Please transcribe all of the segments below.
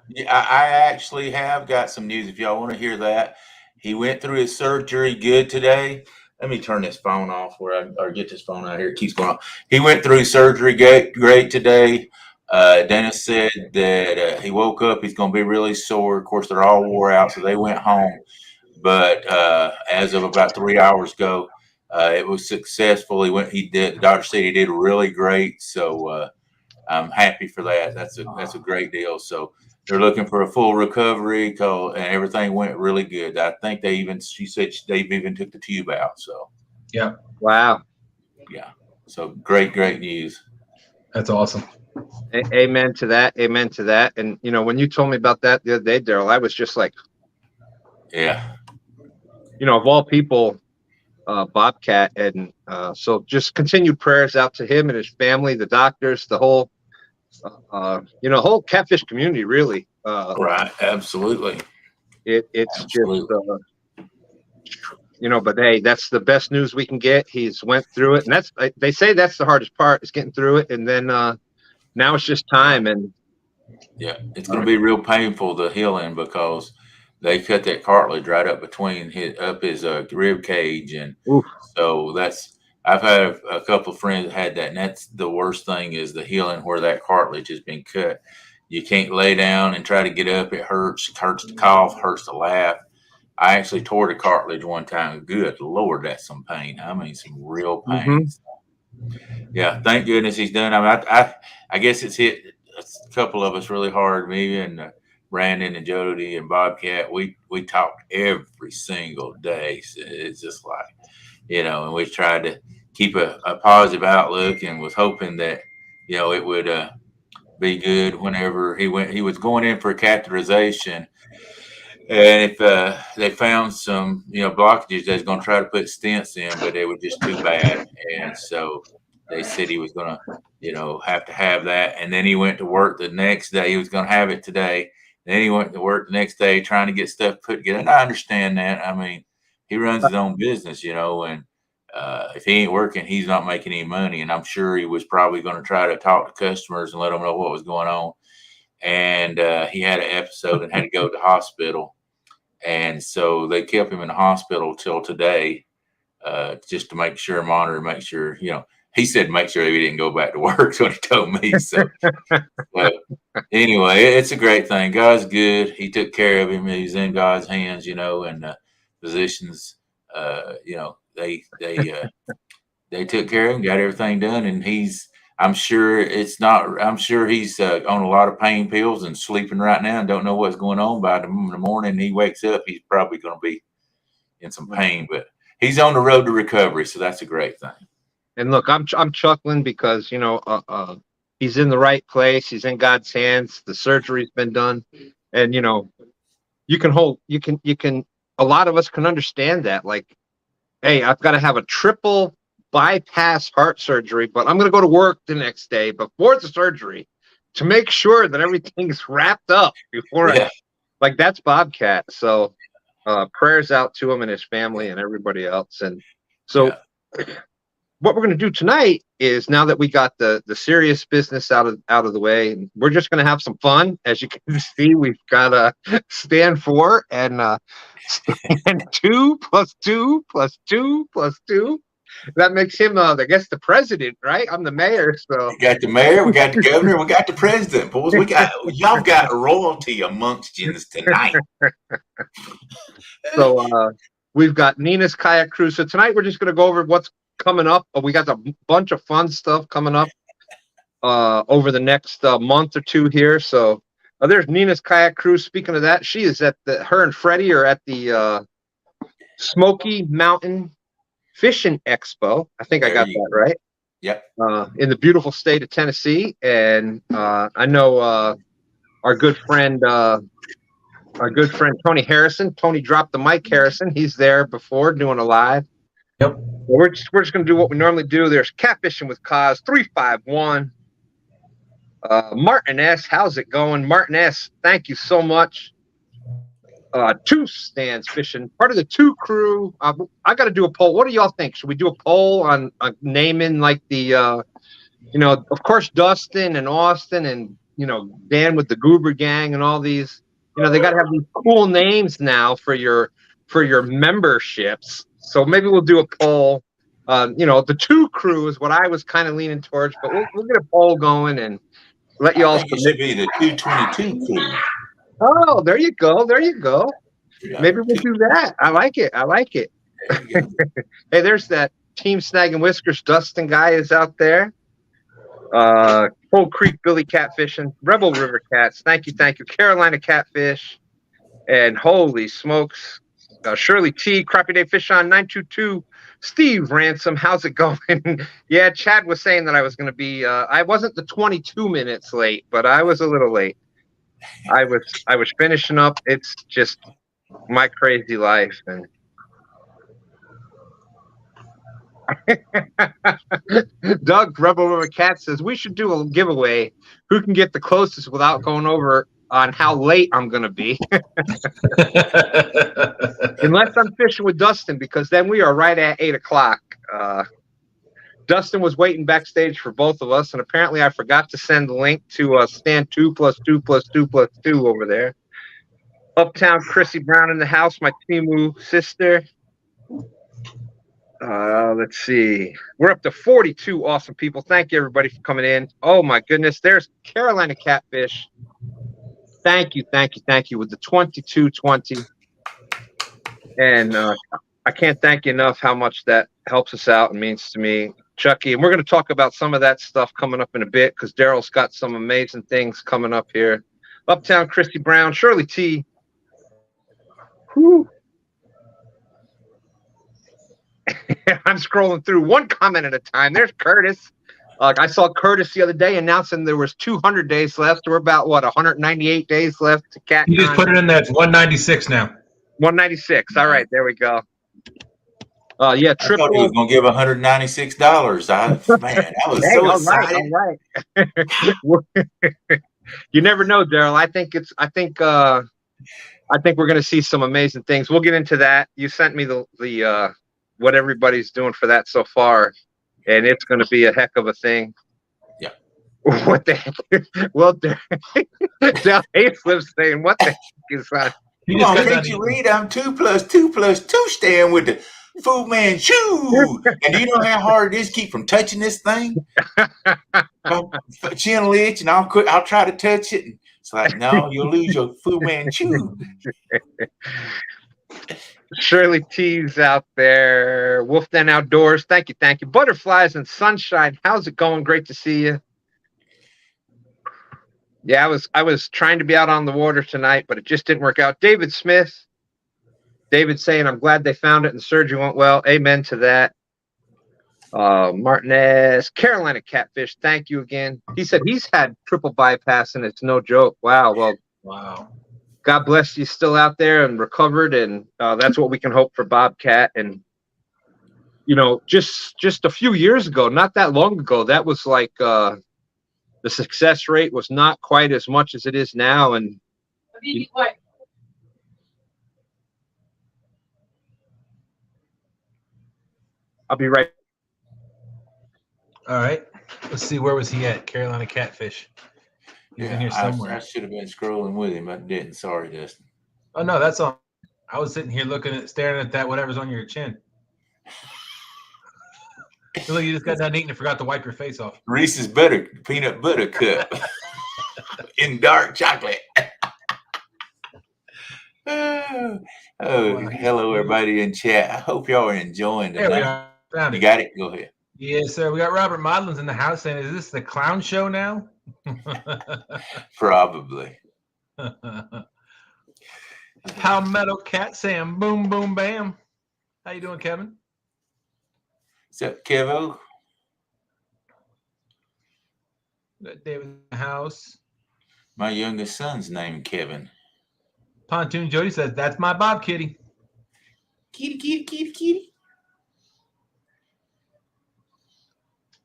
Yeah, I actually have got some news if y'all want to hear that. He went through his surgery good today. Let me turn this phone off or get this phone out here. It keeps going off. He went through his surgery great today. Dennis said that he woke up. He's going to be really sore. Of course, they're all wore out, so they went home. But as of about 3 hours ago, it was successful. He did. The doctor said he did really great. So I'm happy for that. That's a great deal. So they're looking for a full recovery, and everything went really good. I think she said they've even took the tube out. So yeah, wow, yeah. So great news. That's awesome. Amen to that. Amen to that. And when you told me about that the other day, Daryl, I was just like, yeah. Of all people, Bobcat, and so just continued prayers out to him and his family, the doctors, the whole whole Catfish community, really. Right, absolutely. It's absolutely. Just but hey, that's the best news we can get. He's went through it, and they say that's the hardest part, is getting through it, and then now it's just time. And yeah, it's going to be real painful, the healing, because they cut that cartilage right up between his rib cage, and oof. So I've had a couple of friends that had that, and that's the worst thing, is the healing where that cartilage has been cut. You can't lay down and try to get up. It hurts. It hurts to cough, hurts to laugh. I actually tore the cartilage one time. Good Lord, that's some pain. I mean, some real pain. Mm-hmm. Yeah, thank goodness he's done. I mean, I guess it's hit a couple of us really hard, me and Brandon and Jodi and Bobcat. We talked every single day. So it's just like, and we tried to keep a positive outlook, and was hoping that, it would be good whenever he was going in for catheterization. And if they found some, blockages, they was going to try to put stents in, but they were just too bad. And so they said he was going to, have to have that. And then he went to work the next day. He was going to have it today. Then he went to work the next day trying to get stuff put together. And I understand that. I mean, he runs his own business, and if he ain't working, he's not making any money. And I'm sure he was probably going to try to talk to customers and let them know what was going on. And he had an episode and had to go to the hospital. And so they kept him in the hospital till today, just to make sure, he said make sure he didn't go back to work. That's what he told me. So but anyway, it's a great thing. God's good. He took care of him. He's in God's hands, and physicians, they took care of him, got everything done, and I'm sure he's on a lot of pain pills and sleeping right now and don't know what's going on. By the morning he wakes up, he's probably going to be in some pain, but he's on the road to recovery, so that's a great thing. And look, I'm chuckling because he's in the right place. He's in God's hands. The surgery's been done, and you can. A lot of us can understand that. Like, hey, I've got to have a triple bypass heart surgery, but I'm going to go to work the next day before the surgery to make sure that everything's wrapped up before that's Bobcat. So prayers out to him and his family and everybody else. And so what we're going to do tonight is, now that we got the serious business out of the way, and we're just going to have some fun. As you can see, we've got a stand 4 and stand 2 plus 2 plus 2 plus 2. That makes him, I guess, the president, right? I'm the mayor, so we got the mayor, we got the governor, we got the president. Boys, y'all got royalty amongst you tonight. So we've got Nina's kayak cruise. So tonight we're just going to go over what's coming up. We got a bunch of fun stuff coming up over the next month or two here. So there's Nina's kayak cruise. Speaking of that, she is her and Freddie are at the Smoky Mountain Fishing Expo. I think I got that right. Yep. In the beautiful state of Tennessee. And I know our good friend Tony Harrison. Tony dropped the mic Harrison. He's there before doing a live. Yep. We're just going to do what we normally do. There's Catfishing with Cause 351. Martin S., how's it going? Martin S., thank you so much. Two Stands Fishing, part of the Two crew. I got to do a poll. What do y'all think? Should we do a poll on naming, like, the, of course, Dustin and Austin and Dan with the Goober Gang and all these. They got to have these cool names now for your memberships. So maybe we'll do a poll. The 2 crew is what I was kind of leaning towards, but we'll get a poll going and let you all. I think it should be the 222 crew. Oh, there you go. There you go. Yeah, Maybe we'll do that. I like it. There Hey, there's that Team Snag and Whiskers Dustin guy is out there. Cold Creek Billy Catfishing, Rebel River Cats. Thank you. Carolina Catfish, and holy smokes, Shirley T, Crappy Day Fish on 922, Steve Ransom. How's it going? Yeah, Chad was saying that I was going to be. I wasn't the 22 minutes late, but I was a little late. I was finishing up. It's just my crazy life, and Doug Rebel River Cat says we should do a giveaway. Who can get the closest without going over on how late I'm going to be? Unless I'm fishing with Dustin, because then we are right at 8 o'clock. Dustin was waiting backstage for both of us, and apparently I forgot to send the link to stand 2+2+2+2 over there. Uptown Chrissy Brown in the house, my Timu sister. Let's see. We're up to 42 awesome people. Thank you, everybody, for coming in. Oh, my goodness. There's Carolina Catfish. Thank you with the 2220. And I can't thank you enough how much that helps us out and means to me, Chucky. And we're going to talk about some of that stuff coming up in a bit, because Daryl's got some amazing things coming up here. Uptown Christy Brown, Shirley T. Whew. I'm scrolling through one comment at a time. There's Curtis. I saw Curtis the other day announcing there was 200 days left. We're about, 198 days left to CatCon. You just put it in there. It's 196 now. 196. All right, there we go. Yeah, triple. I thought he was going to give $196. Man, I was so excited. All right. You never know, Daryl. I think we're going to see some amazing things. We'll get into that. You sent me the what everybody's doing for that so far, and it's going to be a heck of a thing. Yeah. What the heck? Well, Dale Hayslip's saying, what the heck is that? Come on, can't you read? I'm 2+2+2 staying with the Fu Manchu. And do you know how hard it is to keep from touching this thing? Chin will itch, and I'll try to touch it. And it's like, no, you'll lose your Fu Manchu. Shirley T's out there. Wolf Den Outdoors. Thank you. Butterflies and Sunshine. How's it going? Great to see you. Yeah, I was trying to be out on the water tonight, but it just didn't work out. David Smith. David saying, I'm glad they found it and the surgery went well. Amen to that. Martinez. Carolina Catfish. Thank you again. He said he's had triple bypass and it's no joke. Wow. Well, wow. God bless you, still out there and recovered, and that's what we can hope for Bobcat. And just a few years ago, not that long ago, that was like the success rate was not quite as much as it is now. And I'll be right. All right. Let's see. Where was he at? Carolina Catfish. He's in here somewhere. I should have been scrolling with him. I didn't. Sorry, Justin. Oh, no, that's all. I was sitting here staring at that whatever's on your chin. Look, you just got done eating and forgot to wipe your face off. Reese's peanut butter cup in dark chocolate. Hello, everybody in chat. I hope y'all are enjoying it. You got it? Go ahead. Yes, sir. We got Robert Modlin's in the house saying, is this the clown show now? Probably. How Metal Cat saying boom, boom, bam. How you doing, Kevin? What's up, Kevo? Got David in the house. My youngest son's named Kevin. Pontoon Jodi says, that's my Bob Kitty. Kitty.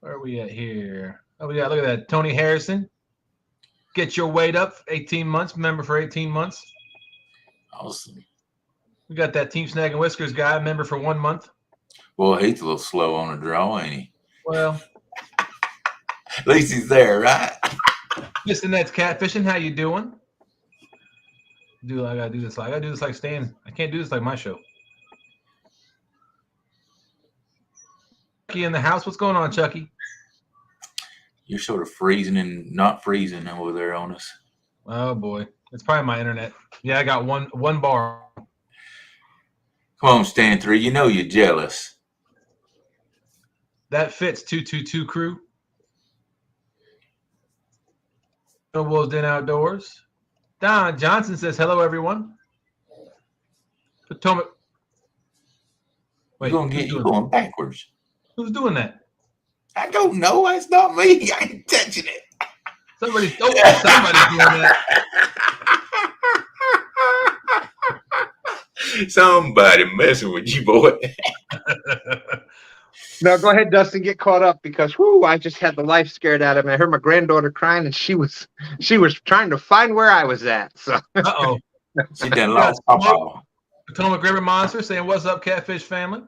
Where are we at here? Oh, we got, look at that. Tony Harrison. Get your weight up. 18 months. Member for 18 months. Awesome. We got that Team Snag and Whiskers guy. Member for 1 month. Well, he's a little slow on the draw, ain't he? Well. At least he's there, right? Mr. Net's catfishing. How you doing? I gotta do this. I gotta do this like Stan. I can't do this like my show. Chucky in the house. What's going on, Chucky? You're sort of freezing and not freezing over there on us. Oh boy, it's probably my internet. Yeah, I got one bar. Come on, Stan3. You know you're jealous. That fits 222 crew. No Wolves Den Outdoors. Don Johnson says hello, everyone. Potomac. Wait, You're going backwards. Who's doing that? I don't know. It's not me. I ain't touching it. Somebody's doing that. Somebody messing with you, boy. No, go ahead, Dustin. Get caught up because I just had the life scared out of me. I heard my granddaughter crying, and she was trying to find where I was at. So She done lost Papa. Potomac River Monster saying, "What's up, Catfish family?"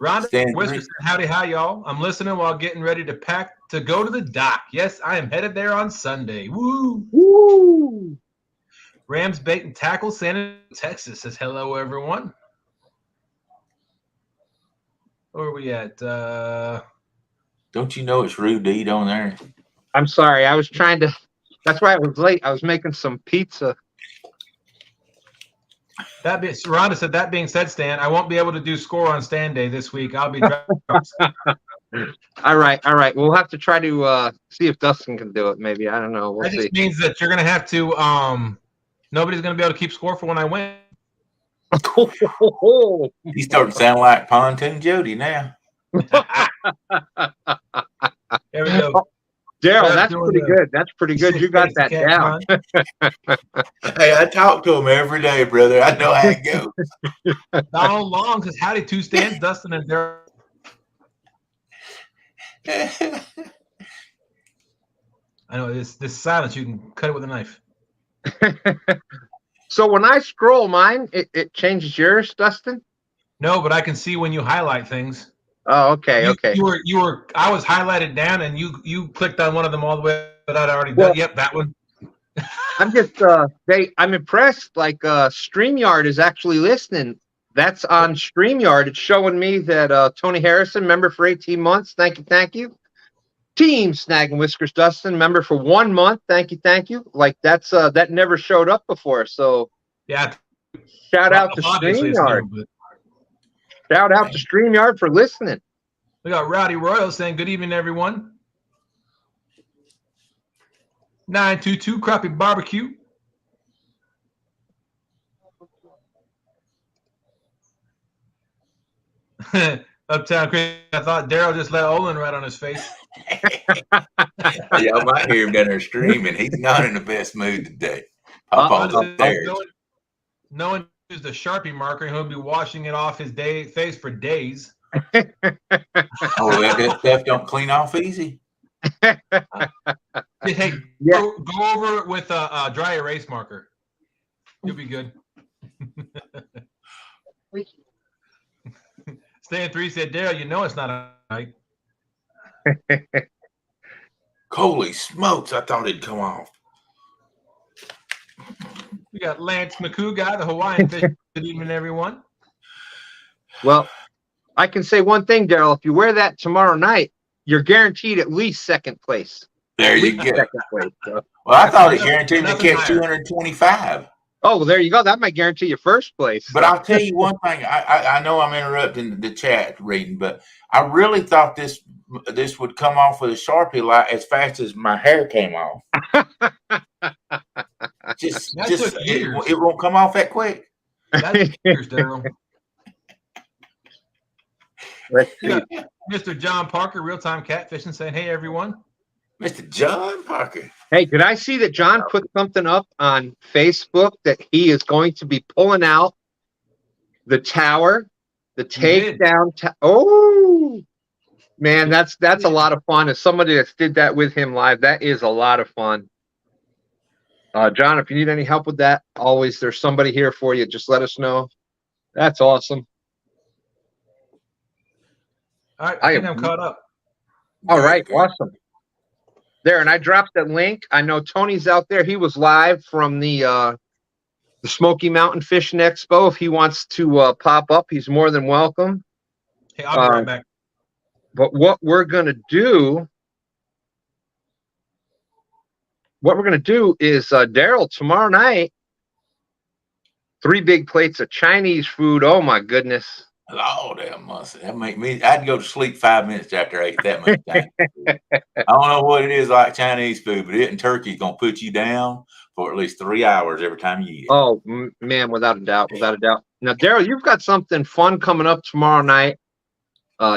Rhonda Whisker said, "Howdy, hi, y'all. I'm listening while getting ready to pack to go to the dock. Yes, I am headed there on Sunday. Woo! Woo! Rams Bait and Tackle, San Antonio, Texas says, hello, everyone. Where are we at? Don't you know it's rude to eat on there? I'm sorry. I was trying to. That's why I was late. I was making some pizza. Rhonda said, that being said, Stan, I won't be able to do score on STANday this week. I'll be driving. All right. We'll have to try to see if Dustin can do it. Maybe. I don't know. We'll see. Just means that you're going to have to. Nobody's going to be able to keep score for when I win. He's starting to sound like Pontoon Jodi now. There we go. Daryl, that's pretty good. That's pretty good. You got that down. Hey, I talk to him every day, brother. I know how it goes. Donald Long says, howdy, two Stans, Dustin and Daryl. I know this silence, you can cut it with a knife. So when I scroll mine, it changes yours, Dustin? No, but I can see when you highlight things. Oh, okay, okay. You were. I was highlighted down, and you clicked on one of them all the way, but I'd already done. Yep, that one. I'm just I'm impressed. Like StreamYard is actually listening. That's on StreamYard. It's showing me that Tony Harrison, member for 18 months. Thank you. Team Snag and Whiskers Dustin, member for 1 month. Thank you. Like that's that never showed up before. So yeah. Shout out to StreamYard. Shout out to StreamYard for listening. We got Rowdy Royal saying, good evening, everyone. 922 Crappie Barbecue. Uptown Chris, I thought Daryl just let Olin right on his face. Y'all might hear him down there screaming. He's not in the best mood today. Papa's upstairs. No one used a Sharpie marker, and he'll be washing it off his face for days. Oh, that stuff don't clean off easy. Hey, go over it with a dry erase marker. You'll be good. Stan3 said, Daryl, you know it's not a night. Holy smokes, I thought it'd come off. We got Lance McCoo, the Hawaiian fish. Good evening, everyone. Well, I can say one thing, Daryl. If you wear that tomorrow night, you're guaranteed at least second place. There you go. Second place, so. Well, I thought it guaranteed to catch 225. Oh, well, there you go. That might guarantee you first place. But I'll tell you one thing. I know I'm interrupting the chat reading, but I really thought this would come off with a Sharpie like as fast as my hair came off. It won't come off that quick. That's years, Daryl. Mr. John Parker, real-time catfishing, saying, hey, everyone. Mr. John Parker. Hey, did I see that John put something up on Facebook that he is going to be pulling out the tower, the takedown? Oh, man, that's a lot of fun. As somebody that did that with him live, that is a lot of fun. John, if you need any help with that, always there's somebody here for you. Just let us know. That's awesome. All right, I think I'm caught up. All right, awesome. there, and I dropped that link. I know Tony's out there. He was live from the Smoky Mountain Fishing Expo. If he wants to pop up, he's more than welcome. Hey, I'll be right back. But what we're gonna do is Daryl, tomorrow night, 3 big plates of Chinese food. Oh my goodness. Oh, that make me. I'd go to sleep 5 minutes after I ate that much Chinese food. I don't know what it is like Chinese food, but it and turkey gonna put you down for at least 3 hours every time you eat it. Oh man, without a doubt. Now, Daryl, you've got something fun coming up tomorrow night.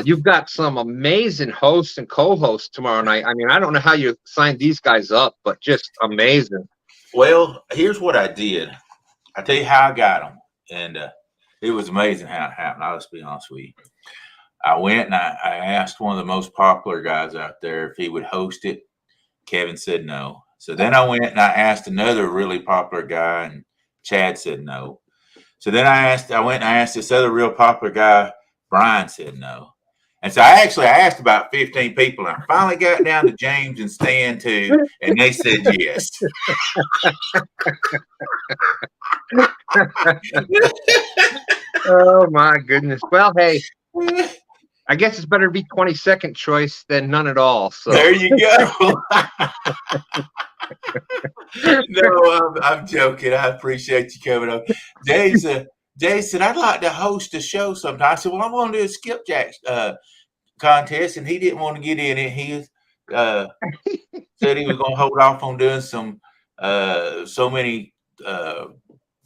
You've got some amazing hosts and co-hosts tomorrow night. I mean, I don't know how you signed these guys up, but just amazing. Well, here's what I did. I tell you how I got them, and it was amazing how it happened. I'll just be honest with you. I went and I asked one of the most popular guys out there if he would host it. Kevin said no. So then I went and I asked another really popular guy, and Chad said no. So then I went and I asked this other real popular guy. Brian said no. And so I asked about 15 people, and I finally got down to James and Stan too, and they said yes. Oh my goodness. Well, hey, I guess it's better to be 22nd choice than none at all. So there you go. No, I'm joking. I appreciate you coming up. Dave said, I'd like to host a show sometime. I said, well, I'm going to do a skipjack contest, and he didn't want to get in it. He said he was going to hold off on doing some so many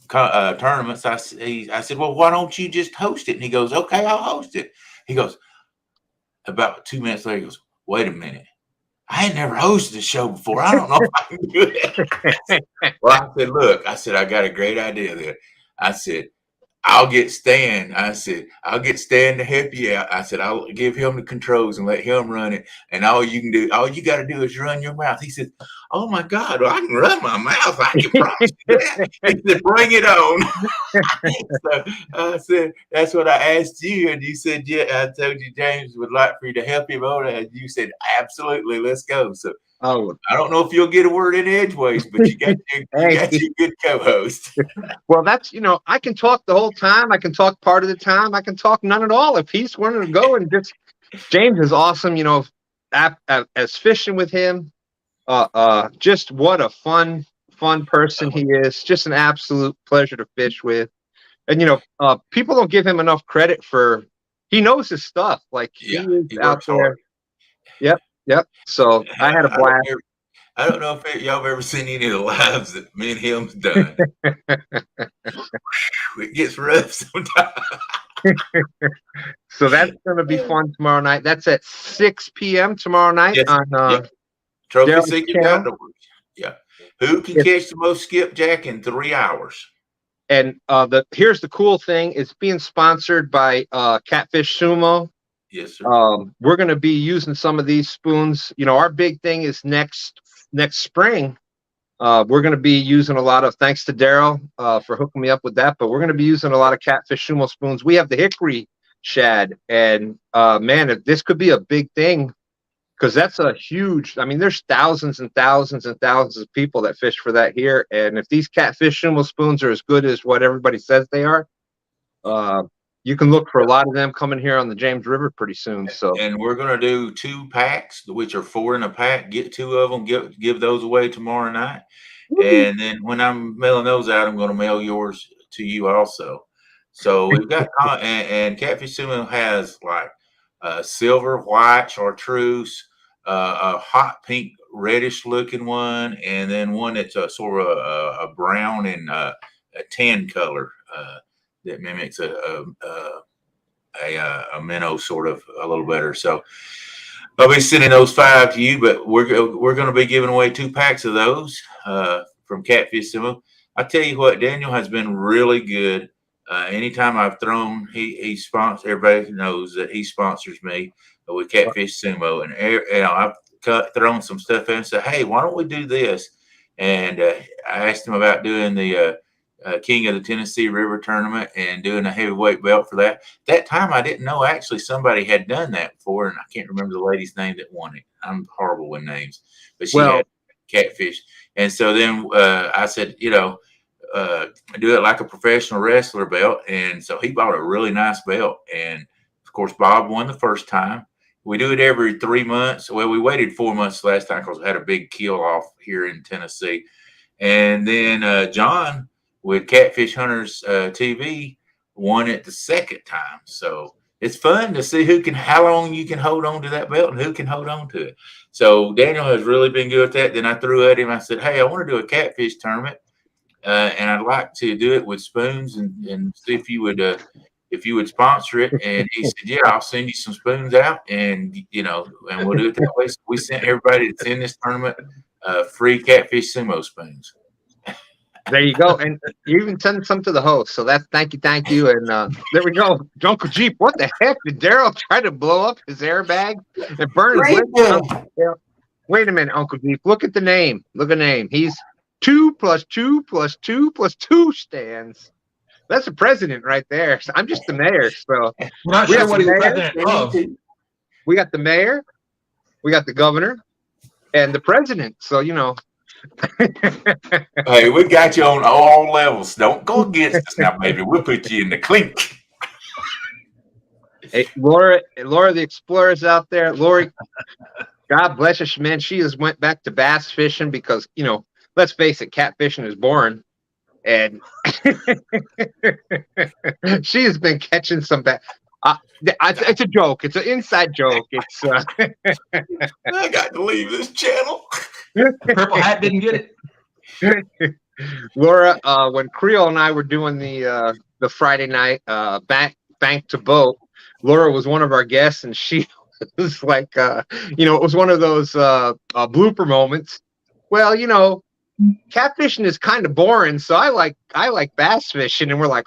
tournaments. I said, well, why don't you just host it? And he goes, okay, I'll host it. He goes, about 2 minutes later, he goes, wait a minute. I ain't never hosted a show before. I don't know if I can do it. Well, I said, look, I got a great idea there. I said, I'll get Stan. I said, I'll get Stan to help you out. I said, I'll give him the controls and let him run it. And all you got to do is run your mouth. He said, oh my God, well, I can run my mouth. I can promise you that. He said, bring it on. So I said, that's what I asked you. And you said, yeah, I told you James would like for you to help him on it. And you said, absolutely, let's go. So I don't know if you'll get a word in edgeways, but you got your good co-host. Well, that's, I can talk the whole time. I can talk part of the time. I can talk none at all. If he's wanting to go, and just James is awesome, as fishing with him. Just what a fun person he is. Just an absolute pleasure to fish with. And, people don't give him enough credit for, he knows his stuff. Like he is out there. Hard. Yep. So I had a blast. I don't know if y'all have ever seen any of the lives that me and him's done. It gets rough sometimes. So that's going to be fun tomorrow night. That's at 6 p.m. tomorrow night on Trophy Seeker. Yeah. Who can catch the most skipjack in 3 hours? And here's the cool thing: it's being sponsored by Catfish Sumo. Yes, sir. We're going to be using some of these spoons. Our big thing is next spring. We're going to be using a lot of, thanks to Daryl for hooking me up with that, but we're going to be using a lot of Catfish Sumo spoons. We have the hickory shad, and man, this could be a big thing, because that's a huge, there's thousands and thousands and thousands of people that fish for that here. And if these Catfish Sumo spoons are as good as what everybody says they are, you can look for a lot of them coming here on the James River pretty soon. So, and we're going to do 2 packs, which are 4 in a pack. Get 2 of them, give those away tomorrow night. Woo. And then when I'm mailing those out, I'm going to mail yours to you also. So we've got, and Catfish Sumo has like silver, white, chartreuse, a hot pink, reddish looking one, and then one that's a sort of a brown and a tan color. That mimics a minnow sort of a little better. So I'll be sending those 5 to you, but we're going to be giving away 2 packs of those from Catfish Sumo. I tell you what, Daniel has been really good. Anytime I've thrown, he sponsors. Everybody knows that he sponsors me with Catfish Sumo, and I've thrown some stuff in and said, hey, why don't we do this? And I asked him about doing the King of the Tennessee River tournament and doing a heavyweight belt for that. That time I didn't know actually somebody had done that before, and I can't remember the lady's name that won it. I'm horrible with names, but she had Catfish. And so then I said, do it like a professional wrestler belt. And so he bought a really nice belt. And of course, Bob won the first time. We do it every 3 months. Well, we waited 4 months last time because we had a big kill off here in Tennessee. And then John with Catfish Hunters TV won it the second time. So it's fun to see how long you can hold on to that belt and who can hold on to it. So Daniel has really been good at that. Then I threw at him. I said, hey, I want to do a catfish tournament. And I'd like to do it with spoons and see if you would sponsor it. And he said, yeah, I'll send you some spoons out and we'll do it that way. So we sent everybody that's in this tournament free catfish sumo spoons. There you go. And you even send some to the host. So that's thank you. And there we go. Uncle Jeep, what the heck? Did Daryl try to blow up his airbag and burn his lip? Wait a minute, Uncle Jeep. Look at the name. Look at the name. He's 2 + 2 + 2 + 2 stands. That's the president right there. I'm just the mayor. So we're not sure what he's president of. We got the mayor, we got the governor, and the president. So hey, we got you on all levels. Don't go against us now, baby. We'll put you in the clink. Hey, Laura the Explorer's out there. Lori, God bless her, man. She just went back to bass fishing because, let's face it, catfishing is boring. And she has been catching some bass. It's a joke. It's an inside joke. It's I got to leave this channel. Purple Hat didn't get it. Laura, when Creole and I were doing the Friday night bank to boat, Laura was one of our guests, and she was like, it was one of those blooper moments. Well, catfishing is kind of boring, so I like bass fishing, and we're like,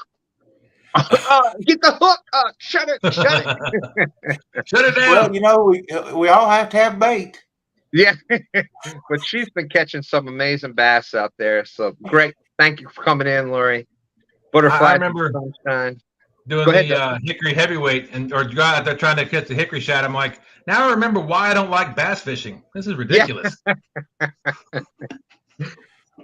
get the hook, shut it, shut it down. Well, we all have to have bait. Yeah, but she's been catching some amazing bass out there. So great, thank you for coming in, Lori. Butterfly. I remember sunshine. Doing the hickory heavyweight, or you out there trying to catch the hickory shad. I'm like, now I remember why I don't like bass fishing. This is ridiculous. Yeah.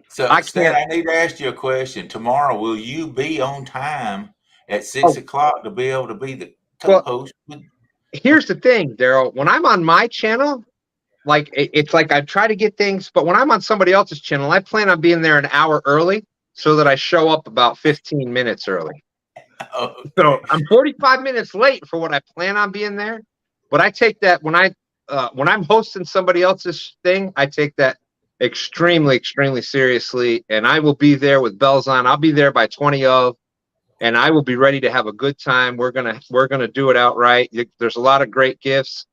So Stan, I need to ask you a question. Tomorrow, will you be on time at 6 o'clock to be able to be the co-host? Here's the thing, Daryl. When I'm on my channel, it's like I try to get things, but when I'm on somebody else's channel, I plan on being there an hour early so that I show up about 15 minutes early. Okay. So I'm 45 minutes late for what I plan on being there, but I take that when I'm hosting somebody else's thing, I take that extremely, extremely seriously, and I will be there with bells on. I'll be there by 20 of, and I will be ready to have a good time. We're gonna do it outright. There's a lot of great gifts.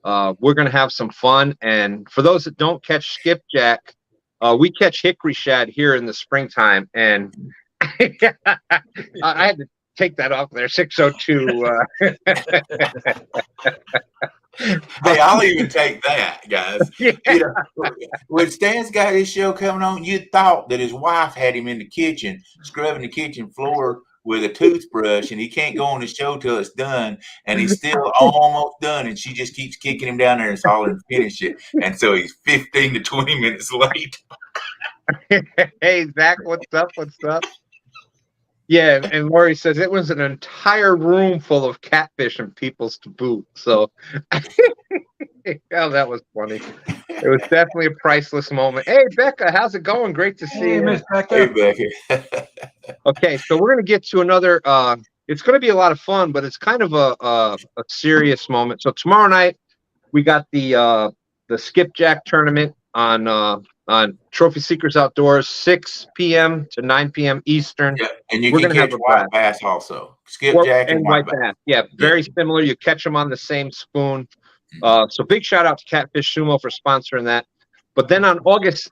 We're gonna have some fun, and for those that don't catch skipjack, we catch hickory shad here in the springtime, and I had to take that off there. 602. Hey, I'll even take that, guys. When Stan's got his show coming on, you thought that his wife had him in the kitchen, scrubbing the kitchen floor with a toothbrush, and he can't go on the show till it's done, and he's still almost done, and she just keeps kicking him down there and hollering to finish it, and so he's 15 to 20 minutes late. Hey, Zach, what's up? What's up? Yeah, and Lori says it was an entire room full of catfish and peoples to boot. So, that was funny. It was definitely a priceless moment. Hey, Becca, how's it going? Great to see you. Miss Becca. Hey, Becca. Okay, so we're going to get to another. It's going to be a lot of fun, but it's kind of a serious moment. So tomorrow night we got the skipjack tournament on Trophy Seekers Outdoors, 6 p.m. to 9 p.m. Eastern. Yeah, and you can catch white bass also. Skipjack and white bass. Yeah, very similar. You catch them on the same spoon. So big shout out to Catfish Sumo for sponsoring that. But then on August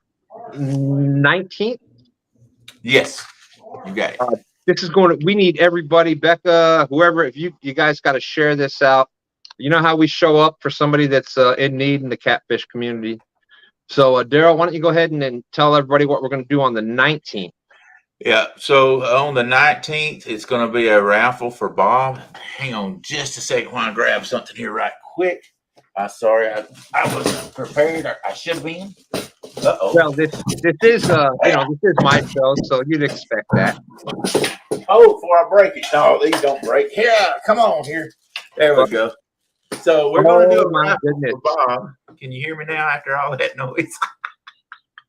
19th. Yes, you got it. This is we need everybody, Becca, whoever, if you guys got to share this out. You know how we show up for somebody that's in need in the catfish community. So, Daryl, why don't you go ahead and tell everybody what we're going to do on the 19th? Yeah. So on the 19th, it's going to be a raffle for Bob. Hang on just a second while I grab something here right quick. I'm sorry, I wasn't prepared. I should have been. Uh-oh. Well, this is this is my show, so you'd expect that. Oh, before I break it. No, these don't break. Here, come on here. There we go. So we're going to do a raffle for Bob. Can you hear me now after all that noise?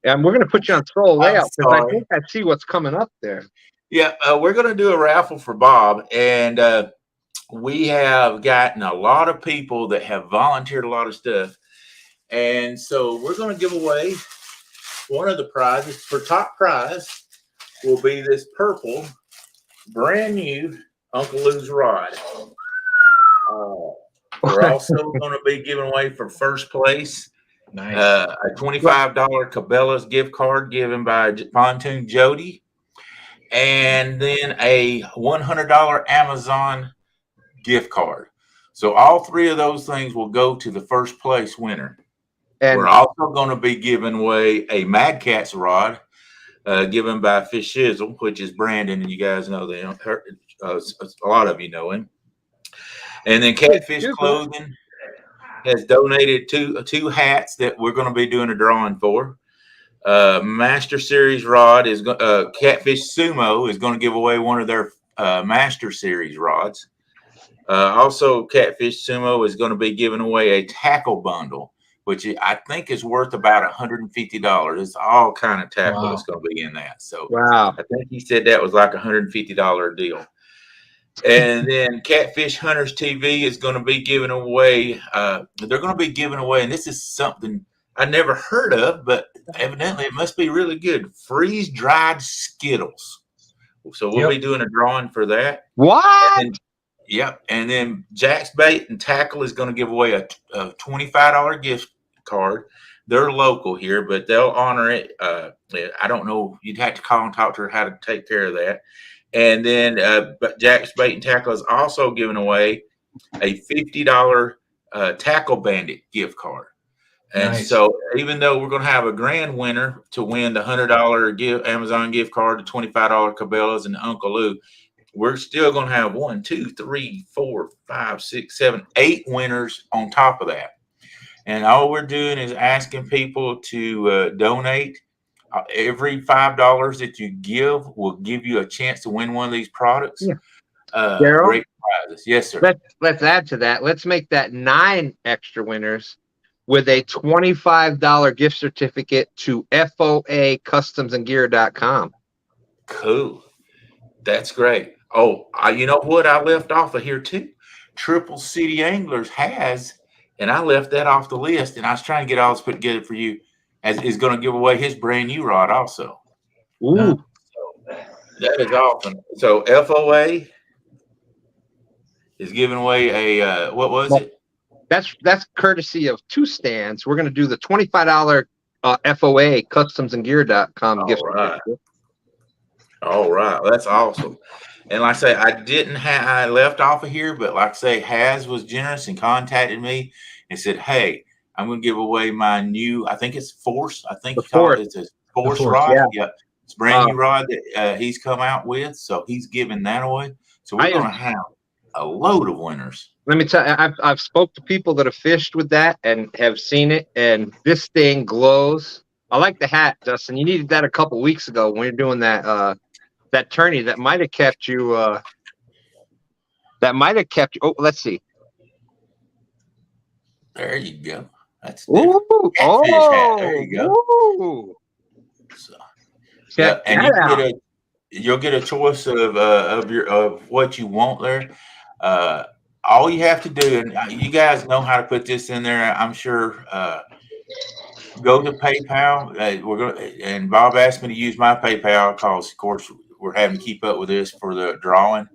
And we're going to put you on scroll layout because I think I see what's coming up there. Yeah, we're going to do a raffle for Bob, and we have gotten a lot of people that have volunteered a lot of stuff, and so we're going to give away one of the prizes. For top prize will be this purple, brand new Uncle Lou's rod. We're also going to be giving away for first place. Nice. A $25 Cabela's gift card given by Pontoon Jodi, and then a $100 Amazon gift card. So all three of those things will go to the first place winner. And we're also going to be giving away a Mad Cat's rod given by Fish Shizzle, which is Brandon, and you guys know them. A lot of you know him. And then Catfish Clothing has donated two hats that we're going to be doing a drawing for. Master Series rod is Catfish Sumo is going to give away one of their Master Series rods. Also, Catfish Sumo is going to be giving away a tackle bundle, which I think is worth about $150. It's all kind of tackle that's going to be in that. So I think he said that was like a $150 deal. And then Catfish Hunters TV is going to be giving away. They're going to be giving away, and this is something I never heard of, but evidently it must be really good. Freeze dried Skittles. So we'll be doing a drawing for that. What? Yep. And then Jack's Bait and Tackle is going to give away a $25 gift card. They're local here, but they'll honor it. I don't know. You'd have to call and talk to her how to take care of that. And then Jack's Bait and Tackle is also giving away a $50 Tackle Bandit gift card. And so even though we're going to have a grand winner to win the $100 Amazon gift card, the $25 Cabela's, and the Uncle Lou, we're still going to have 1, 2, 3, 4, 5, 6, 7, 8 winners on top of that. And all we're doing is asking people to donate. Every $5 that you give will give you a chance to win one of these products. Yeah. Great prizes. Yes, sir. Let's add to that. Let's make that 9 extra winners with a $25 gift certificate to FOA customsandgear.com. Cool. That's great. Oh, you know what I left off of here too? Triple City Anglers has, and I left that off the list, and I was trying to get all this put together for you, as is going to give away his brand new rod also. Ooh. So that is awesome. So FOA is giving away a what was it? That's courtesy of 2 stands. We're going to do the $25 FOA customsandgear.com gift certificate. All right, that's awesome. And like I say, I left off of here, but like I say, Haz was generous and contacted me and said, "Hey, I'm going to give away my new, I think it's Force. I think it's a Force rod. Yeah. It's a brand new rod that he's come out with. So he's giving that away. So we're going to have a load of winners. Let me tell you, I've spoke to people that have fished with that and have seen it, and this thing glows. I like the hat, Dustin. You needed that a couple weeks ago when you're doing that that tourney. That might have kept you. Oh, let's see. There you go. That's ooh, hat. There you go. Ooh. So, yeah, and you'll get a choice of what you want there. All you have to do, and you guys know how to put this in there, I'm sure. Go to PayPal. And Bob asked me to use my PayPal because, of course, we're having to keep up with this for the drawing.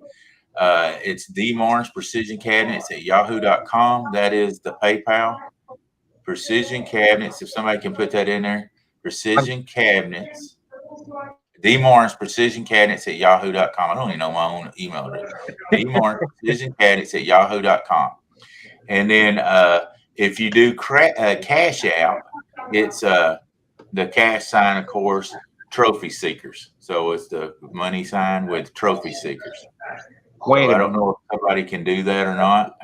It's DMarns Precision Cabinets at yahoo.com. That is the PayPal. Precision Cabinets, if somebody can put that in there. Precision Cabinets. DMarns Precision Cabinets at yahoo.com. I don't even know my own email address. DMarns Precision Cabinets at yahoo.com. And then if you do Cashapp, it's the cash sign, of course, Trophy Seekers. So it's the money sign with Trophy Seekers. Wait So a I don't know if somebody can do that or not.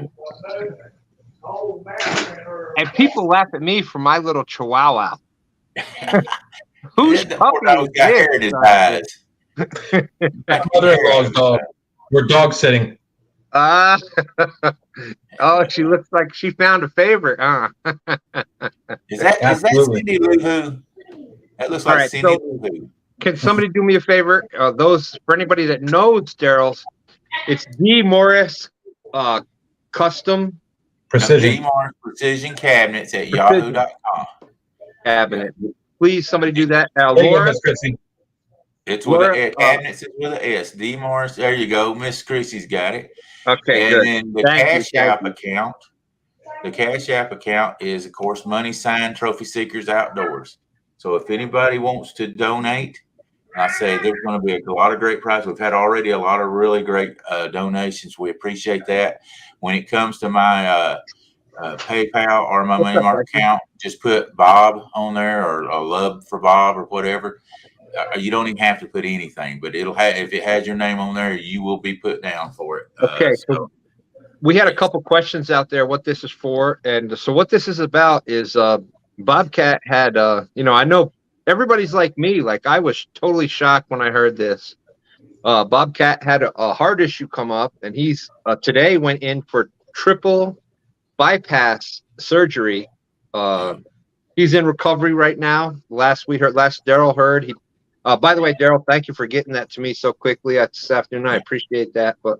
And people laugh at me for my little chihuahua. Whose puppy is got this? hair in his eyes. Mother-in-law's dog. We're dog sitting. Oh, she looks like she found a favorite, huh? Is that Cindy Lou Who? That looks like Cindy Lou Who. Can somebody do me a favor? Those for anybody that knows Daryl's, it's D Morris Custom Precision. D Morris Precision Cabinets at yahoo.com. Cabinet. Please, somebody do that. Laura, it's with a cabinets is with an S. D Morris. There you go. Miss Chrissy's got it. Okay, and good. then the Cashapp account. The Cashapp account is, of course, money sign Trophy Seekers Outdoors. So if anybody wants to donate, I say there's going to be a lot of great prizes. We've had already a lot of really great donations. We appreciate that. When it comes to my PayPal or my Money Mark account, just put Bob on there or a love for Bob or whatever. You don't even have to put anything, but it'll have, if it has your name on there, you will be put down for it. Okay. So we had a couple questions out there what this is for. And so what this is about is Bobcat had, I know everybody's like me. Like I was totally shocked when I heard this. Bobcat had a heart issue come up, and he's today went in for triple bypass surgery. He's in recovery right now. Last Daryl heard. He, by the way, Daryl, thank you for getting that to me so quickly this afternoon. I appreciate that. But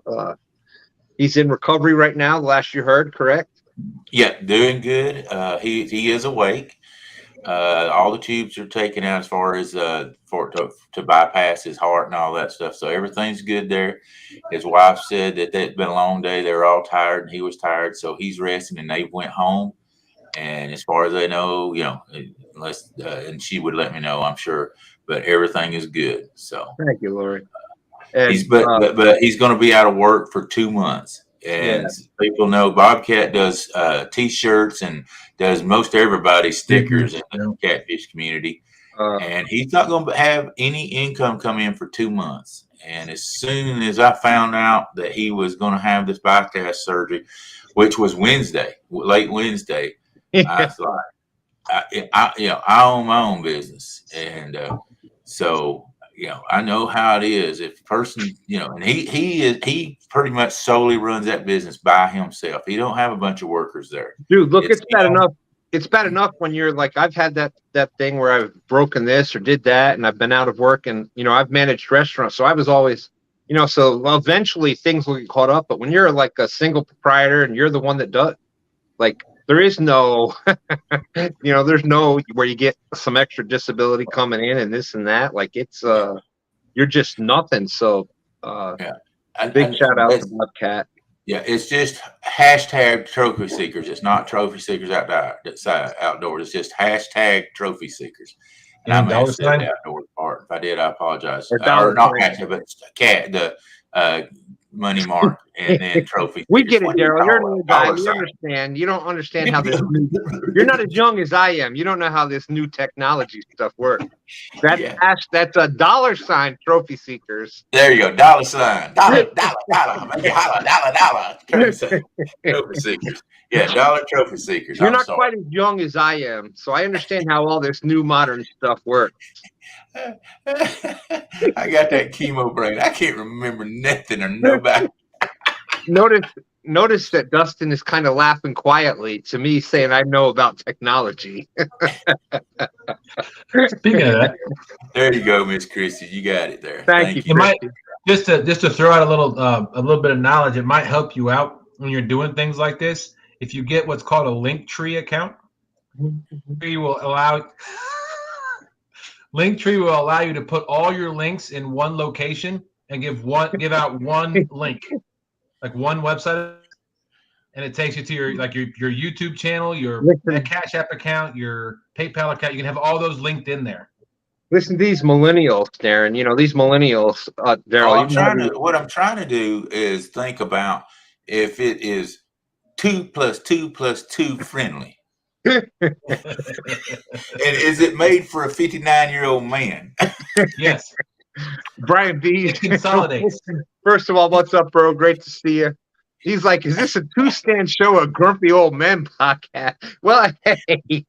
he's in recovery right now. Last you heard, correct? Yeah, doing good. He is awake. All the tubes are taken out as far as for to bypass his heart and all that stuff. So everything's good there. His wife said that it's been a long day. They were all tired, and he was tired, so he's resting. And they went home. And as far as they know, unless and she would let me know, I'm sure. But everything is good. So thank you, Lori. But he's going to be out of work for 2 months. And people know Bobcat does T-shirts and does most everybody's stickers in the catfish community. And he's not going to have any income come in for 2 months. And as soon as I found out that he was going to have this bypass surgery, which was late Wednesday, I was like, I own my own business. And so I know how it is. If a person, and he pretty much solely runs that business by himself. He don't have a bunch of workers there. Dude, look, it's bad enough. It's bad enough when you're like, I've had that thing where I've broken this or did that, and I've been out of work, and I've managed restaurants, so I was always, so eventually things will get caught up. But when you're like a single proprietor and you're the one that does, like, there is no, there's no where you get some extra disability coming in and this and that. Like it's, you're just nothing. So, big shout out to Bobcat. Yeah, it's just hashtag Trophy Seekers. It's not Trophy Seekers Outdoors. It's just hashtag Trophy Seekers. And I may have said the outdoors part. If I did, I apologize. Or not hashtag, but the money mark and then trophy. We get it, Daryl. You're a new guy. You understand. You don't understand how this. You're not as young as I am. You don't know how this new technology stuff works. That's $, Trophy Seekers. There you go, $. Dollar. Trophy Seekers. Yeah, $, Trophy Seekers. You're not quite as young as I am, so I understand how all this new modern stuff works. I got that chemo brain. I can't remember nothing or nobody. Notice that Dustin is kind of laughing quietly to me, saying I know about technology. Speaking of that, there you go, Miss Christy. You got it there. Thank you. Just to throw out a little bit of knowledge, it might help you out when you're doing things like this. If you get what's called a Linktree account, Linktree will allow you to put all your links in one location and give out one link, like one website, and it takes you to your YouTube channel, your Cashapp account, your PayPal account. You can have all those linked in there. Listen to these millennials, Darren. These millennials, Daryl. What I'm trying to do is think about if it is 2 + 2 + 2 friendly. And is it made for a 59-year-old man? Yes. Brian B. It consolidates. First of all, what's up, bro? Great to see you. He's like, is this a two-stand show, a grumpy old man podcast? Well, hey.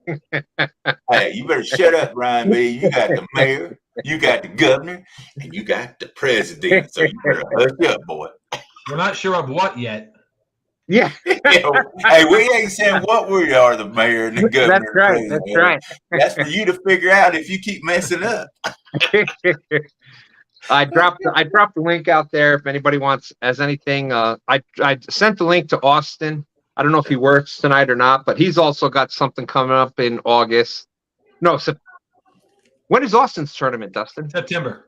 Hey, you better shut up, Brian B. You got the mayor, you got the governor, and you got the president. So you better hush up, boy. We're not sure of what yet. Yeah. Hey, we ain't saying what we are, the mayor and the governor. That's right. And That's right. That's for you to figure out if you keep messing up. I dropped the link out there if anybody has anything. I sent the link to Austin. I don't know if he works tonight or not, but he's also got something coming up in August. No, when is Austin's tournament, Dustin? September.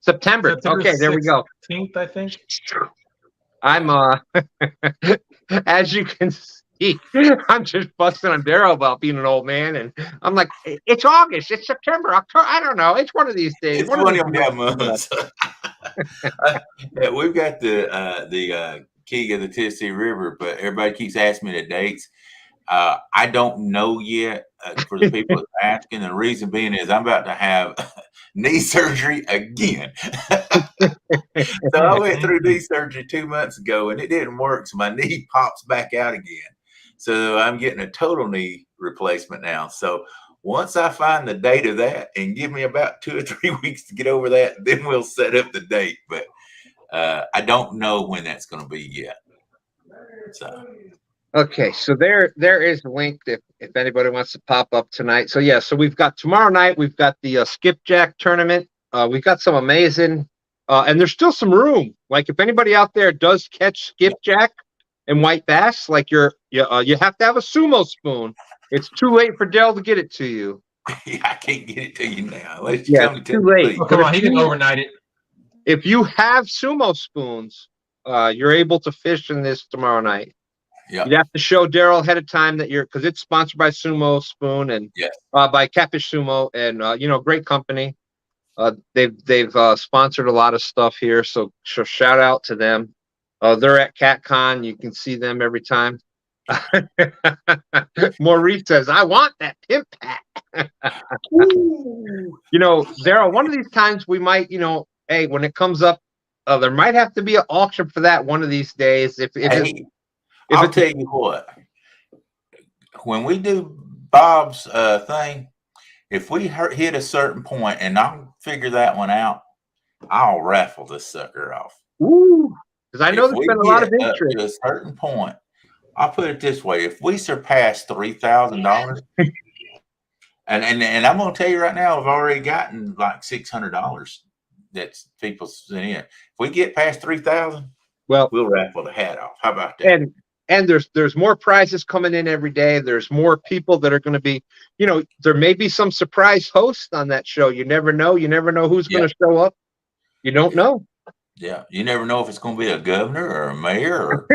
Okay, there we go. 16th, I think. I'm as you can see, I'm just busting on Daryl about being an old man, and I'm like, it's August, it's September, October, I don't know, it's one of these days. It's one of them months. Yeah, we've got the King of the Tennessee River, but everybody keeps asking me the dates. I don't know yet. For the people asking, the reason being is I'm about to have knee surgery again. So I went through knee surgery 2 months ago and it didn't work. So my knee pops back out again. So I'm getting a total knee replacement now. So once I find the date of that and give me about 2 or 3 weeks to get over that, then we'll set up the date. But I don't know when that's going to be yet. So. Okay, so there is the link if anybody wants to pop up tonight. So yeah, so we've got tomorrow night, we've got the skipjack tournament. We've got some amazing, and there's still some room. Like if anybody out there does catch skipjack and white bass, like you have to have a sumo spoon. It's too late for Dell to get it to you. Yeah, I can't get it to you now. Unless you come to too late. Oh, come on, he can overnight it. If you have sumo spoons, you're able to fish in this tomorrow night. Yep. You have to show Daryl ahead of time that because it's sponsored by Sumo Spoon and by Catfish Sumo and great company. They've sponsored a lot of stuff here, so shout out to them. They're at CatCon. You can see them every time. Maurice says, "I want that pimp hat." Daryl, one of these times we might, hey, when it comes up, there might have to be an auction for that one of these days. I'll tell you what, when we do Bob's thing, if we hit a certain point and I'll figure that one out, I'll raffle this sucker off. Ooh, because I know there's been a lot of interest. At a certain point, I'll put it this way: if we surpass $3,000, and I'm going to tell you right now, I've already gotten like $600 that's people sent in. If we get past 3,000, we'll raffle the hat off. How about that? And there's more prizes coming in every day. There's more people that are going to be, there may be some surprise host on that show. You never know. You never know who's going to show up. You don't know. Yeah, you never know if it's going to be a governor or a mayor or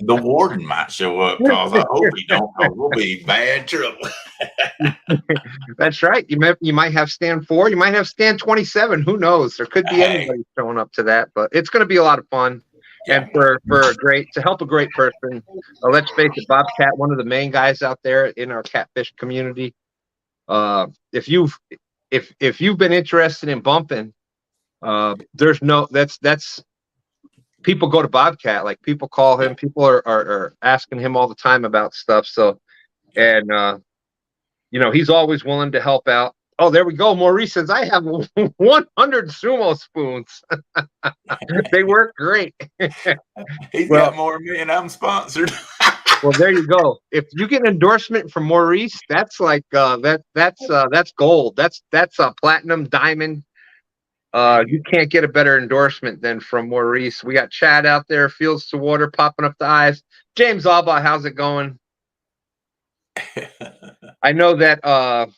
the warden might show up. Because I hope he don't. We'll be bad trouble. That's right. You might have stand 4. You might have stand 27. Who knows? There could be anybody showing up to that, but it's going to be a lot of fun. And to help a great person, let's face it, Bobcat, one of the main guys out there in our catfish community. If you've been interested in bumping, that's people go to Bobcat. Like people call him, people are asking him all the time about stuff. So, and he's always willing to help out. Oh, there we go. Maurice says, I have 100 sumo spoons. They work great. He's got more than me, and I'm sponsored. Well, there you go. If you get an endorsement from Maurice, that's like that's gold. That's a platinum, diamond. You can't get a better endorsement than from Maurice. We got Chad out there, Fields to Water, popping up the eyes. James Alba, how's it going? I know that.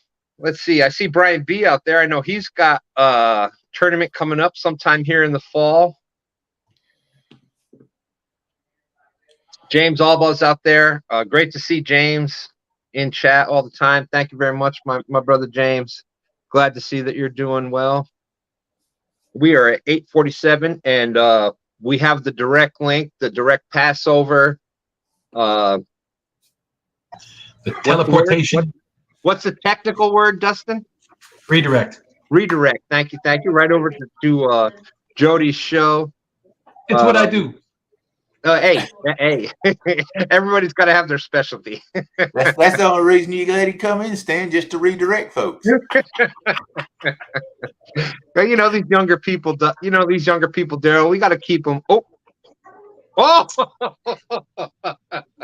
Let's see. I see Brian B out there. I know he's got a tournament coming up sometime here in the fall. James Alba's out there. Great to see James in chat all the time. Thank you very much, my brother James. Glad to see that you're doing well. We are at 8:47, and we have the direct link, the direct Passover. The teleportation. What's the technical word, Dustin? Redirect. Redirect. Thank you. Right over to Jodi's show. It's what I do. Hey. Everybody's got to have their specialty. That's the only reason you let him come in, Stan, just to redirect folks. But these younger people, Daryl, we got to keep them. Oh.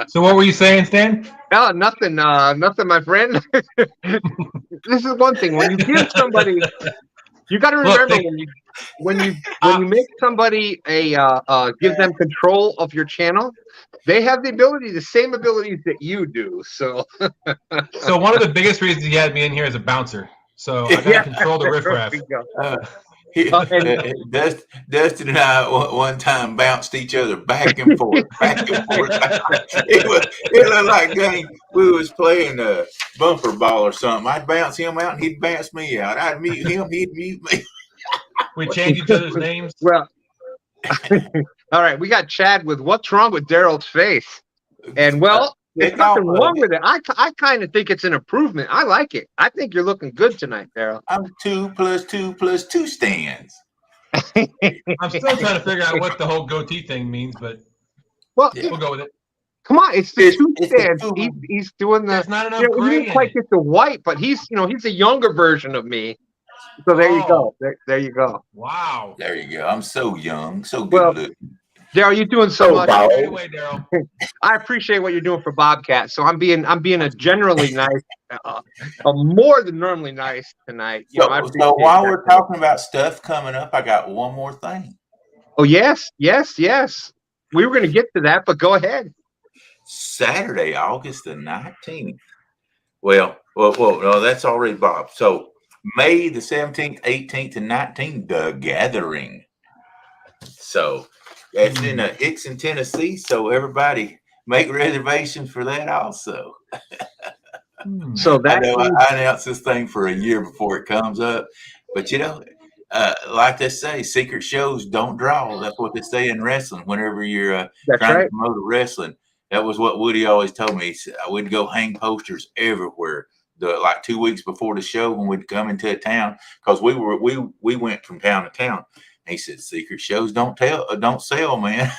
So what were you saying, Stan? No, nothing, my friend. This is one thing. When you give somebody, you got to remember when you make somebody give them control of your channel, they have the same abilities that you do. So one of the biggest reasons he had me in here is a bouncer. So I got to control the riffraff. Dustin and I one time bounced each other back and forth. It looked like we was playing a bumper ball or something. I'd bounce him out and he'd bounce me out. I'd mute him, he'd mute me. We change each other's names. Well, all right. We got Chad with what's wrong with Daryl's face, and there's nothing wrong with it. I kind of think it's an improvement. I like it. I think you're looking good tonight, Daryl. I'm 2 + 2 + 2 stands. I'm still trying to figure out what the whole goatee thing means, but we'll go with it. Come on, it's the two stands. He's doing the. There's not enough He gray didn't quite get the white, but he's a younger version of me. So there you go. There you go. Wow. There you go. I'm so young, so good looking. Daryl, you're doing so much. Away, Daryl. I appreciate what you're doing for Bobcat. So I'm being a generally nice, more than normally nice tonight. So while we're talking about stuff coming up, I got one more thing. Oh yes. We were going to get to that, but go ahead. Saturday, August the 19th. Well, no, that's already Bob. So May the 17th, 18th, and 19th, The Gathering. So that's in Ixon, Tennessee. So everybody make reservations for that also. So that I announced this thing for a year before it comes up, but like they say, secret shows don't draw. That's what they say in wrestling. Whenever you're trying to promote a wrestling, that was what Woody always told me. He said, I would go hang posters everywhere. Like 2 weeks before the show when we'd come into a town, because we went from town to town. And he said, secret shows don't sell, man.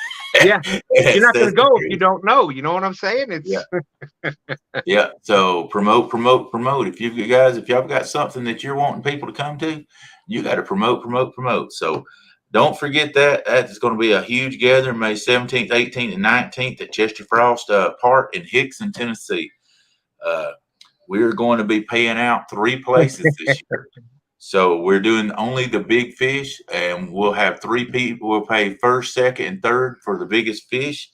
Yeah, you're not going to go if you don't know. You know what I'm saying? It's yeah. So promote. If y'all got something that you're wanting people to come to, you got to promote. So don't forget that. That is going to be a huge gathering, May 17th, 18th, and 19th at Chester Frost Park in Hickson, Tennessee. We're going to be paying out 3 places this year. So we're doing only the big fish, and we'll have 3 people. We'll pay first, second, and third for the biggest fish.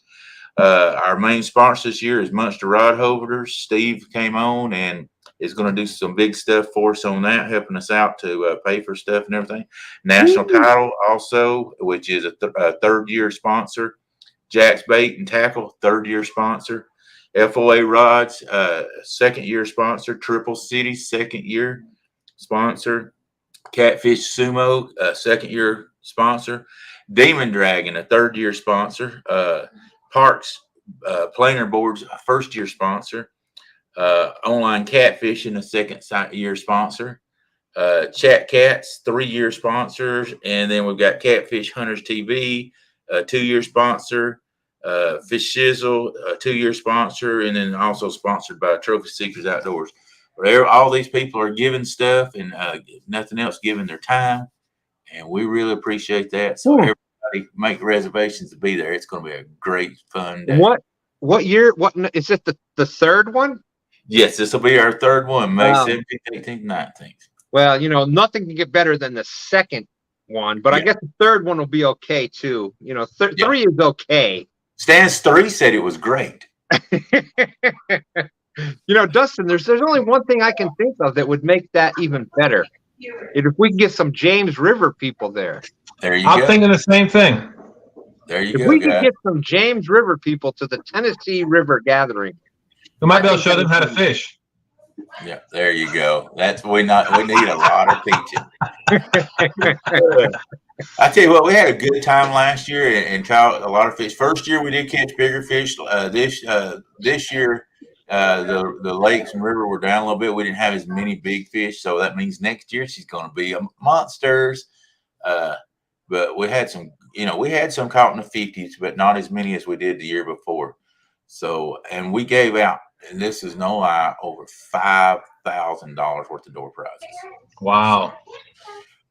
Our main sponsor this year is Munster Rod Holders. Steve came on and is going to do some big stuff for us on that, helping us out to pay for stuff and everything. National Title also, which is a 3rd-year sponsor. Jack's Bait and Tackle, 3rd-year sponsor. FOA Rods, 2nd-year sponsor. Triple City, 2nd-year sponsor. Catfish Sumo, 2nd-year sponsor. Demon Dragon, a 3rd-year sponsor. Parks Planer Boards, a 1st-year sponsor. Online Catfishing, a 2nd-year sponsor. Chat Cats, 3-year sponsors. And then we've got Catfish Hunters TV, a 2-year sponsor. Fish Shizzle, a 2-year sponsor, and then also sponsored by Trophy Seekers Outdoors. All these people are giving stuff and nothing else, giving their time, and we really appreciate that. So everybody make reservations to be there. It's going to be a great fun day. What year? What is it? The 3rd one? Yes, this will be our 3rd one, May 17th, 18th, 19th. Well, nothing can get better than the 2nd one, but I guess the 3rd one will be okay too. 3 is okay. Stan's 3 said it was great. Dustin, there's only one thing I can think of that would make that even better. If we can get some James River people there. There you go. I'm thinking the same thing. There you go. If we can get some James River people to the Tennessee River Gathering. We might be able to show them how to fish. Yeah, there you go. We need a lot of teaching. I tell you what, we had a good time last year and caught a lot of fish. First year we did catch bigger fish. This year The lakes and river were down a little bit. We didn't have as many big fish, so that means next year she's going to be a monsters. But we had some, we had some caught in the 50s, but not as many as we did the year before. So, and we gave out, and this is no lie, over $5,000 worth of door prizes. Wow.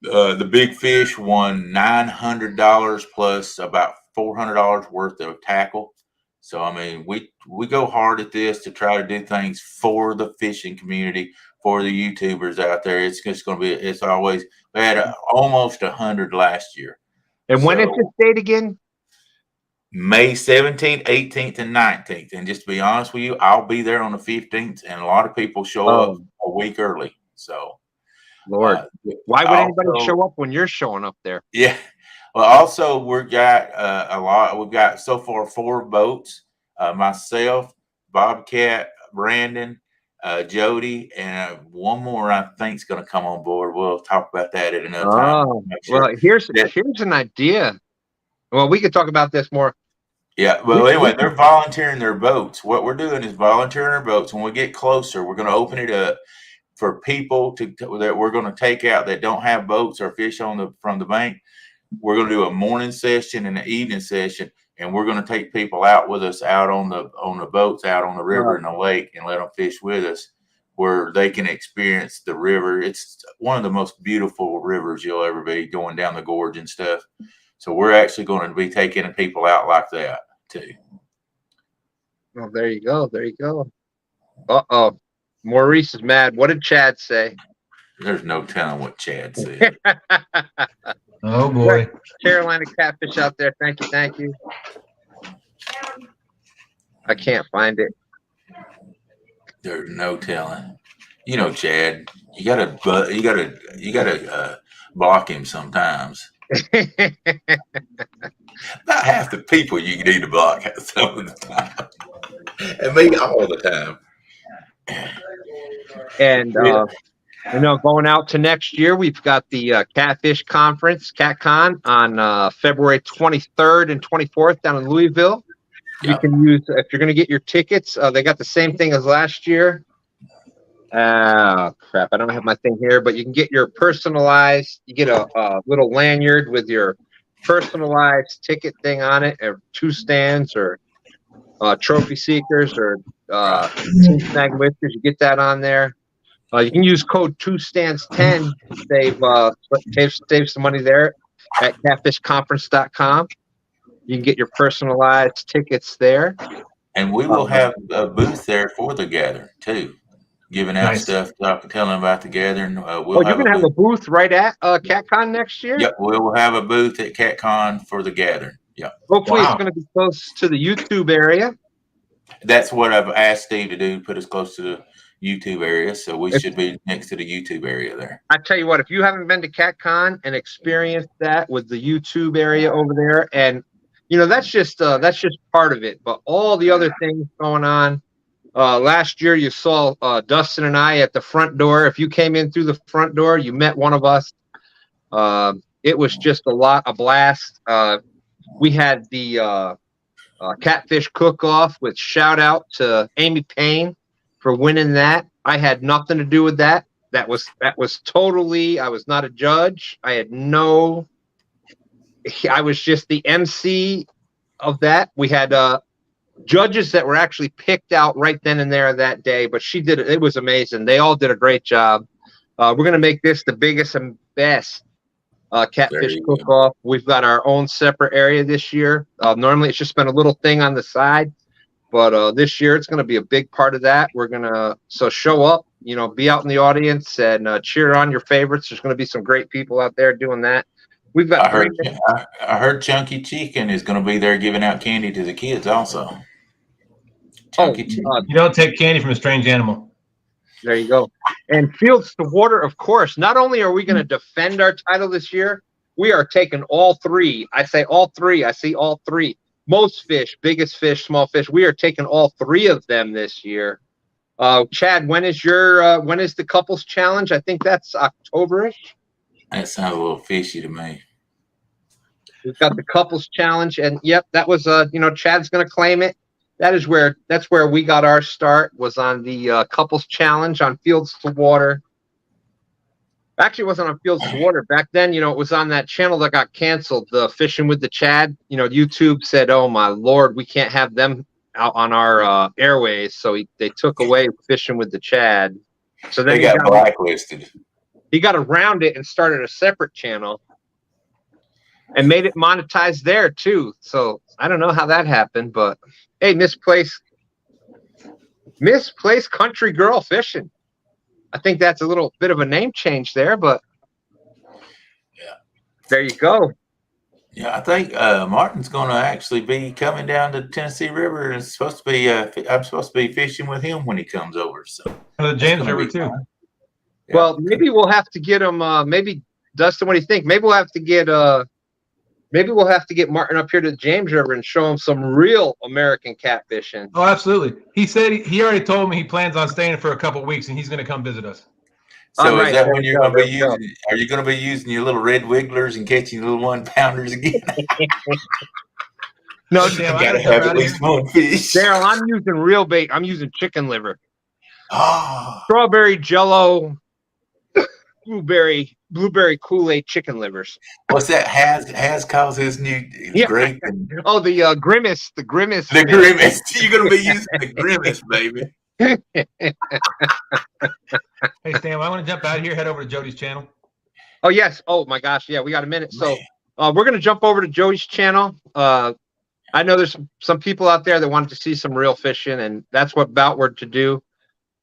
The big fish won $900 plus about $400 worth of tackle. So, I mean, we go hard at this to try to do things for the fishing community, for the YouTubers out there. It's just going to be, it's always, we had almost 100 last year. And when is this date again? May 17th, 18th, and 19th. And just to be honest with you, I'll be there on the 15th, and a lot of people show up a week early. So, Lord, why would anybody show up when you're showing up there? Yeah. Well, also we've got a lot. We've got so far 4 boats. Myself, Bobcat, Brandon, Jodi, and one more I think is going to come on board. We'll talk about that at another time. Well, here's an idea. Well, we could talk about this more. Yeah, but anyway, they're volunteering their boats. What we're doing is volunteering our boats. When we get closer, we're going to open it up for people that we're going to take out that don't have boats or fish from the bank. We're going to do a morning session and an evening session, and we're going to take people out with us out on the boats, out on the river and the lake, and let them fish with us, where they can experience the river. It's one of the most beautiful rivers you'll ever be, going down the gorge and stuff. So we're actually going to be taking people out like that too. Oh, there you go. There you go. Uh-oh. Maurice is mad. What did Chad say? There's no telling what Chad said. Oh boy. Carolina Catfish out there. Thank you. Thank you. I can't find it. There's no telling. Chad, you gotta block him sometimes. Not half the people you need to block some of the time, and maybe all the time. And going out to next year, we've got the Catfish Conference, CatCon, on February 23rd and 24th down in Louisville. Yep. You can use, if you're going to get your tickets, they got the same thing as last year. Crap, I don't have my thing here, but you can get your personalized, you get a little lanyard with your personalized ticket thing on it, or 2 stands, or trophy seekers, or snag whiskers. You get that on there. You can use code 2stands10 to save some money there at catfishconference.com. You can get your personalized tickets there. And we will have a booth there for the gathering too, giving out stuff, telling them about the gathering. You're going to have a booth right at CatCon next year? Yep, we'll have a booth at CatCon for the gathering. Yep. Hopefully it's going to be close to the YouTube area. That's what I've asked Steve to do, put us close to the YouTube area, so we should be next to the YouTube area there. I tell you what, if you haven't been to CatCon and experienced that with the YouTube area over there, and that's just part of it, but all the other things going on. Last year you saw Dustin and I at the front door. If you came in through the front door, you met one of us. It was just a blast. We had the Catfish cook-off with shout out to Amy Payne for winning that. I had nothing to do with that. That was totally, I was not a judge. I was just the MC of that. We had judges that were actually picked out right then and there that day, but she did it. It was amazing. They all did a great job. We're going to make this the biggest and best Catfish cook-off. We've got our own separate area this year. Normally it's just been a little thing on the side, but this year it's going to be a big part of that. We're going to show up, be out in the audience and cheer on your favorites. There's going to be some great people out there doing that. We've got. I heard Chunky Chicken is going to be there giving out candy to the kids also. Chunky Chicken. You don't take candy from a strange animal. There you go. And Fields to Water, of course. Not only are we going to defend our title this year, we are taking all 3. I say all 3. I see all 3. Most fish, biggest fish, small fish. We are taking all 3 of them this year. Chad, when is the couples challenge? I think that's October-ish. That sounds a little fishy to me. We've got the couples challenge, and yep, that was Chad's going to claim it. that's where we got our start, was on the couples challenge on Fields to Water. Actually, it wasn't on Fields to Water. Back then, it was on that channel that got canceled, the Fishing with the Chad. YouTube said, oh, my Lord, we can't have them out on our airways. So they took away Fishing with the Chad. So then they got blacklisted. He got around it and started a separate channel and made it monetized there, too. So I don't know how that happened, but hey, misplaced country girl fishing. I think that's a little bit of a name change there, but yeah, there you go. Yeah, I think Martin's going to actually be coming down to the Tennessee River, and it's supposed to be. I'm supposed to be fishing with him when he comes over. So the James River too. Yeah. Well, maybe we'll have to get him. Maybe Dustin, what do you think? Maybe we'll have to get. Maybe we'll have to get Martin up here to the James River and show him some real American catfishing. Oh, absolutely. He said he already told me he plans on staying for a couple of weeks and he's going to come visit us. So is that when you're going to be using? Are you going to be using your little red wigglers and catching little 1-pounders again? No, Damn, I gotta have at least one fish. Daryl, I'm using real bait. I'm using chicken liver. Oh. Strawberry Jello, blueberry Kool-Aid chicken livers. What's that? Has calls his new grape. Oh, the Grimace. The Grimace. The Grimace. You're going to be using the Grimace, baby. Hey, Stan, I want to jump out of here, head over to Jodi's channel. Oh, yes. Oh, my gosh. Yeah, we got a minute. So we're going to jump over to Jodi's channel. I know there's some people out there that wanted to see some real fishing, and that's what Boutward to do.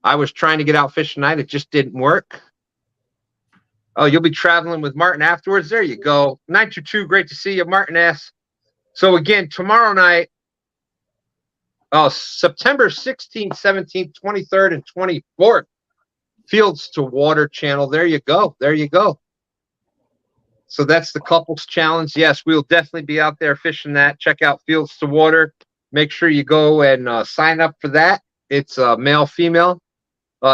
I was trying to get out fishing tonight. It just didn't work. Oh, you'll be traveling with Martin afterwards. There you go. 922, great to see you, Martin S. So, again, tomorrow night, September 16th, 17th, 23rd, and 24th, Fields to Water channel. There you go. There you go. So that's the couples challenge. Yes, we'll definitely be out there fishing that. Check out Fields to Water. Make sure you go and sign up for that. It's male, female.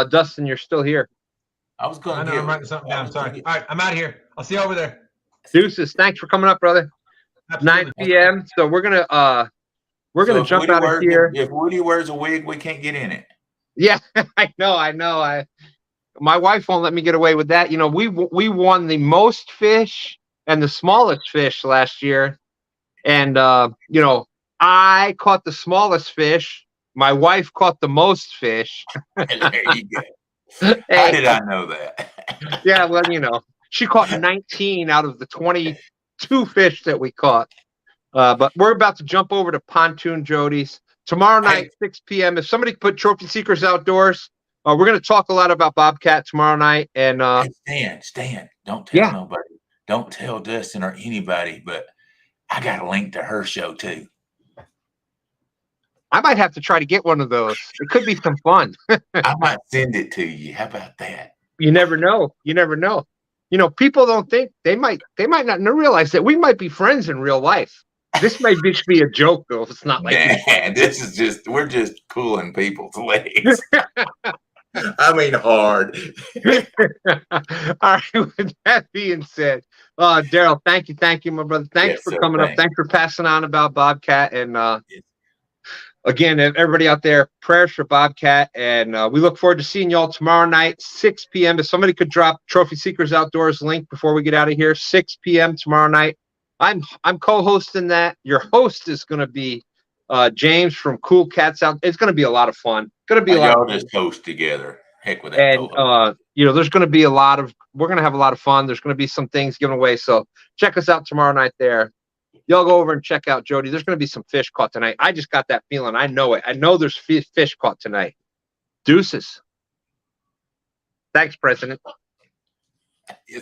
Dustin, you're still here. I was going to. I'm writing something down. Sorry. All right, I'm out of here. I'll see you over there. Deuces. Thanks for coming up, brother. Absolutely. 9 p.m. So we're gonna jump out of here. If Woody wears a wig, we can't get in it. Yeah, I know. My wife won't let me get away with that. We won the most fish and the smallest fish last year. And, I caught the smallest fish. My wife caught the most fish. There you go. How did I know that? Yeah, well, she caught 19 out of the 22 fish that we caught. But we're about to jump over to Pontoon Jodi's. Tomorrow night, 6 p.m. If somebody put Trophy Seekers Outdoors, we're going to talk a lot about Bobcat tomorrow night. And Stan, don't tell nobody. Don't tell Dustin or anybody, but I got a link to her show too. I might have to try to get one of those. It could be some fun. I might send it to you. How about that? You never know. You never know. People don't think they might not realize that we might be friends in real life. This might just be a joke, though. It's not like we're just pulling people's legs. I mean, hard. All right. With that being said, Daryl, thank you, my brother. Thanks for coming up. Thanks for passing on about Bobcat. And again, everybody out there, prayers for Bobcat. And we look forward to seeing y'all tomorrow night, 6 p.m. If somebody could drop Trophy Seekers Outdoors link before we get out of here, 6 p.m. tomorrow night. I'm co-hosting that. Your host is going to be James from Cool Cats Out. It's going to be a lot of fun. Going to be a lot. Y'all just host together. Heck with that. And there's going to be we're going to have a lot of fun. There's going to be some things given away. So check us out tomorrow night there. Y'all go over and check out Jodi. There's going to be some fish caught tonight. I just got that feeling. I know it. I know there's fish caught tonight. Deuces. Thanks, President. Yes.